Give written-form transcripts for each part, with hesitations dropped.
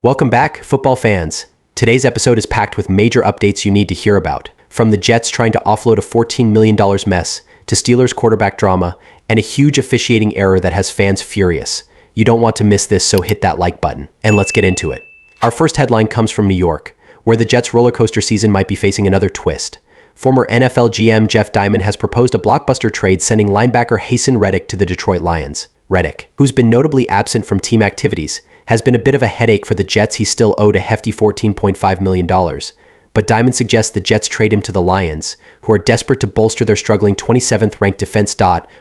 Welcome back, football fans. Today's episode is packed with major updates you need to hear about. From the Jets trying to offload a $14 million mess, to Steelers quarterback drama, and a huge officiating error that has fans furious. You don't want to miss this, so hit that like button. And let's get into it. Our first headline comes from New York, where the Jets' roller coaster season might be facing another twist. Former NFL GM Jeff Diamond has proposed a blockbuster trade sending linebacker Haason Reddick to the Detroit Lions. Reddick, who's been notably absent from team activities, has been a bit of a headache for the Jets. He still owed a hefty $14.5 million. But Diamond suggests the Jets trade him to the Lions, who are desperate to bolster their struggling 27th-ranked defense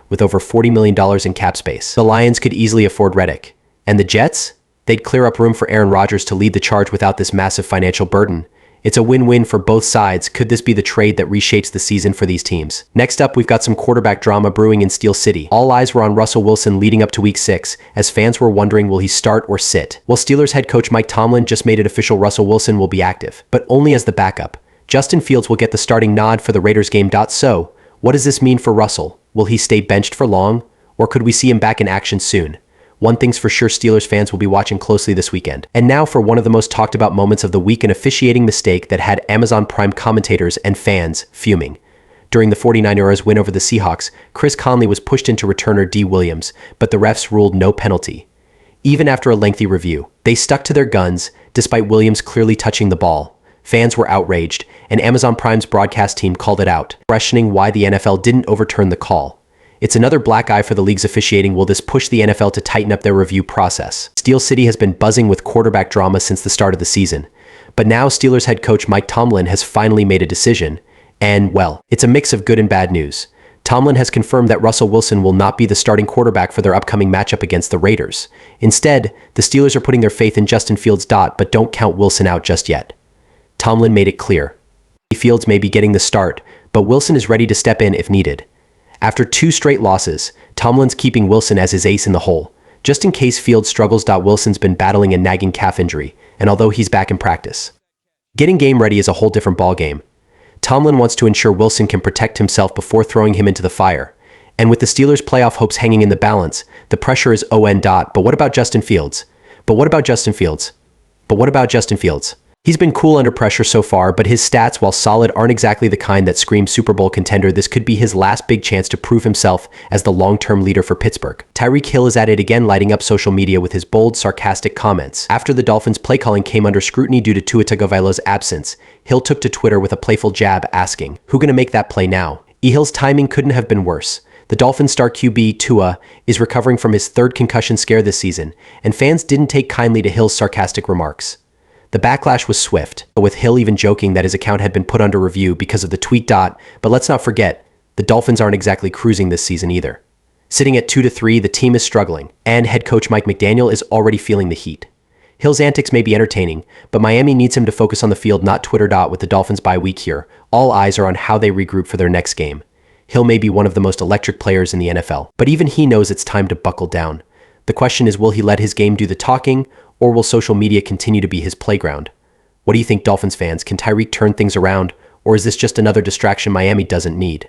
with over $40 million in cap space. The Lions could easily afford Reddick. And the Jets? They'd clear up room for Aaron Rodgers to lead the charge without this massive financial burden. It's a win-win for both sides. Could this be the trade that reshapes the season for these teams? Next up, we've got some quarterback drama brewing in Steel City. All eyes were on Russell Wilson leading up to Week 6, as fans were wondering, will he start or sit? Well, Steelers head coach Mike Tomlin just made it official Russell Wilson will be active, but only as the backup. Justin Fields will get the starting nod for the Raiders game. So, what does this mean for Russell? Will he stay benched for long? Or could we see him back in action soon? One thing's for sure, Steelers fans will be watching closely this weekend. And now for one of the most talked about moments of the week, an officiating mistake that had Amazon Prime commentators and fans fuming. During the 49ers' win over the Seahawks, Chris Conley was pushed into returner D. Williams, but the refs ruled no penalty. Even after a lengthy review, they stuck to their guns, despite Williams clearly touching the ball. Fans were outraged, and Amazon Prime's broadcast team called it out, questioning why the NFL didn't overturn the call. It's another black eye for the league's officiating. Will this push the NFL to tighten up their review process? Steel City has been buzzing with quarterback drama since the start of the season. But now Steelers head coach Mike Tomlin has finally made a decision. And, well, it's a mix of good and bad news. Tomlin has confirmed that Russell Wilson will not be the starting quarterback for their upcoming matchup against the Raiders. Instead, the Steelers are putting their faith in Justin Fields. But don't count Wilson out just yet. Tomlin made it clear. Fields may be getting the start, but Wilson is ready to step in if needed. After 2 straight losses, Tomlin's keeping Wilson as his ace in the hole, just in case Fields struggles. Wilson's been battling a nagging calf injury, and although he's back in practice, getting game ready is a whole different ballgame. Tomlin wants to ensure Wilson can protect himself before throwing him into the fire. And with the Steelers' playoff hopes hanging in the balance, the pressure is on. But what about Justin Fields? He's been cool under pressure so far, but his stats, while solid, aren't exactly the kind that scream Super Bowl contender. This could be his last big chance to prove himself as the long-term leader for Pittsburgh. Tyreek Hill is at it again, lighting up social media with his bold, sarcastic comments. After the Dolphins' play calling came under scrutiny due to Tua Tagovailoa's absence, Hill took to Twitter with a playful jab asking, "Who gonna make that play now?" Hill's timing couldn't have been worse. The Dolphins star QB Tua is recovering from his 3rd concussion scare this season, and fans didn't take kindly to Hill's sarcastic remarks. The backlash was swift, with Hill even joking that his account had been put under review because of the tweet. But let's not forget, the Dolphins aren't exactly cruising this season either. Sitting at 2-3, the team is struggling, and head coach Mike McDaniel is already feeling the heat. Hill's antics may be entertaining, but Miami needs him to focus on the field, not Twitter. With the Dolphins bye week here, all eyes are on how they regroup for their next game. Hill may be one of the most electric players in the NFL, but even he knows it's time to buckle down. The question is, will he let his game do the talking, or will social media continue to be his playground? What do you think, Dolphins fans? Can Tyreek turn things around, or is this just another distraction Miami doesn't need?